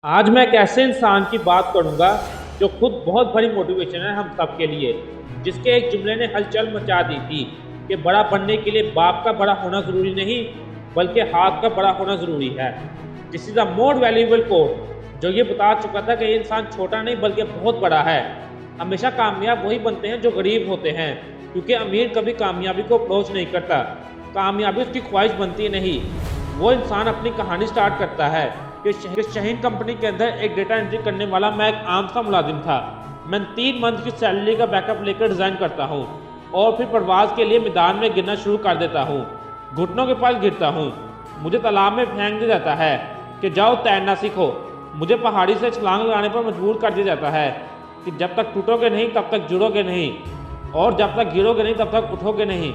आज मैं एक ऐसे इंसान की बात करूंगा जो खुद बहुत बड़ी मोटिवेशन है हम सब के लिए, जिसके एक जुमले ने हलचल मचा दी थी कि बड़ा बनने के लिए बाप का बड़ा होना ज़रूरी नहीं बल्कि हाथ का बड़ा होना ज़रूरी है। This is a more valuable quote जो ये बता चुका था कि ये इंसान छोटा नहीं बल्कि बहुत बड़ा है। हमेशा कामयाब वही बनते हैं जो गरीब होते हैं, क्योंकि अमीर कभी कामयाबी को अप्रोच नहीं करता, कामयाबी उसकी ख्वाहिश बनती नहीं। वो इंसान अपनी कहानी स्टार्ट करता है कि शाहीन कंपनी के अंदर एक डेटा एंट्री करने वाला मैं एक आम सा मुलाजिम था। मैं 3 मंथ की सैलरी का बैकअप लेकर डिज़ाइन करता हूँ और फिर परवाज़ के लिए मैदान में गिरना शुरू कर देता हूँ। घुटनों के पास गिरता हूँ, मुझे तालाब में फेंक दिया जाता है कि जाओ तैरना सीखो। मुझे पहाड़ी से छलांग लगाने पर मजबूर कर दिया जाता है कि जब तक टूटोगे नहीं तब तक जुड़ोगे नहीं, और जब तक गिरोगे नहीं तब तक उठोगे नहीं,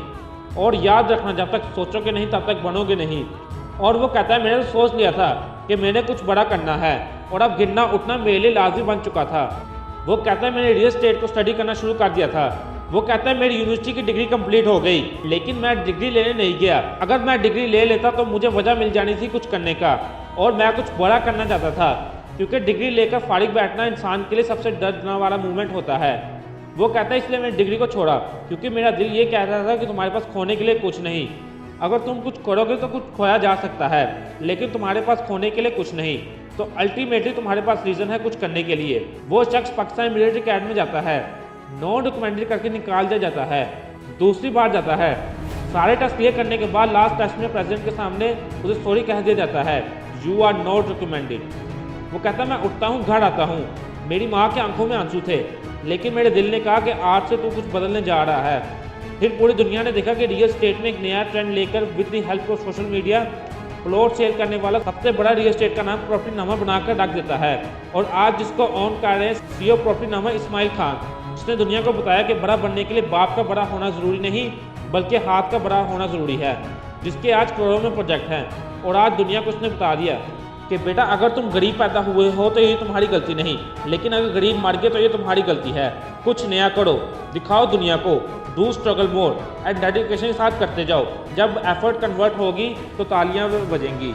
और याद रखना जब तक सोचोगे नहीं तब तक बनोगे नहीं। और वो कहता है मैंने तो सोच लिया था कि मैंने कुछ बड़ा करना है और अब गिरना उठना मेरे लिए लाजमी बन चुका था। वो कहता है मैंने रियल एस्टेट को स्टडी करना शुरू कर दिया था। वो कहता है मेरी यूनिवर्सिटी की डिग्री कंप्लीट हो गई, लेकिन मैं डिग्री लेने नहीं गया। अगर मैं डिग्री ले लेता तो मुझे वजह मिल जानी थी कुछ करने का, और मैं कुछ बड़ा करना चाहता था, क्योंकि डिग्री लेकर फारिग बैठना इंसान के लिए सबसे दर्दनाक वाला मूवमेंट होता है। वो कहता है इसलिए मैंने डिग्री को छोड़ा क्योंकि मेरा दिल ये कहता था कि तुम्हारे पास खोने के लिए कुछ नहीं। अगर तुम कुछ करोगे तो कुछ खोया जा सकता है, लेकिन तुम्हारे पास खोने के लिए कुछ नहीं, तो अल्टीमेटली तुम्हारे पास रीज़न है कुछ करने के लिए। वो शख्स पाकिस्तान मिलिट्री अकेडमी जाता है, नॉन डॉक्यूमेंट्री करके निकाल दिया जाता है, दूसरी बार जाता है। सारे टेस्ट क्लियर करने के बाद लास्ट टेस्ट में प्रेसिडेंट के सामने उसे सॉरी कह दिया जाता है, यू आर नॉट डॉक्यूमेंटेड। वो कहता है मैं उठता हूँ, घर आता हूँ, मेरी माँ की आंखों में आंसू थे, लेकिन मेरे दिल ने कहा कि आज से तू कुछ बदलने जा रहा है। फिर पूरी दुनिया ने देखा कि रियल एस्टेट में एक नया ट्रेंड लेकर with the help of social media plot cell करने वाला सबसे बड़ा रियल एस्टेट का नाम प्रॉपर्टी नामा बनाकर रख देता है। और आज जिसको ऑन कर रहे हैं सीईओ प्रॉपर्टी नामा इस्माइल खान, जिसने दुनिया को बताया कि बड़ा बनने के लिए बाप का बड़ा होना ज़रूरी नहीं बल्कि हाथ का बड़ा होना ज़रूरी है, जिसके आज करोड़ों में प्रोजेक्ट हैं। और आज दुनिया को उसने बता दिया कि बेटा अगर तुम गरीब पैदा हुए हो तो ये तुम्हारी गलती नहीं, लेकिन अगर गरीब मर गए तो ये तुम्हारी गलती है। कुछ नया करो, दिखाओ दुनिया को, do struggle more and dedication के साथ करते जाओ। जब एफर्ट कन्वर्ट होगी तो तालियां बजेंगी।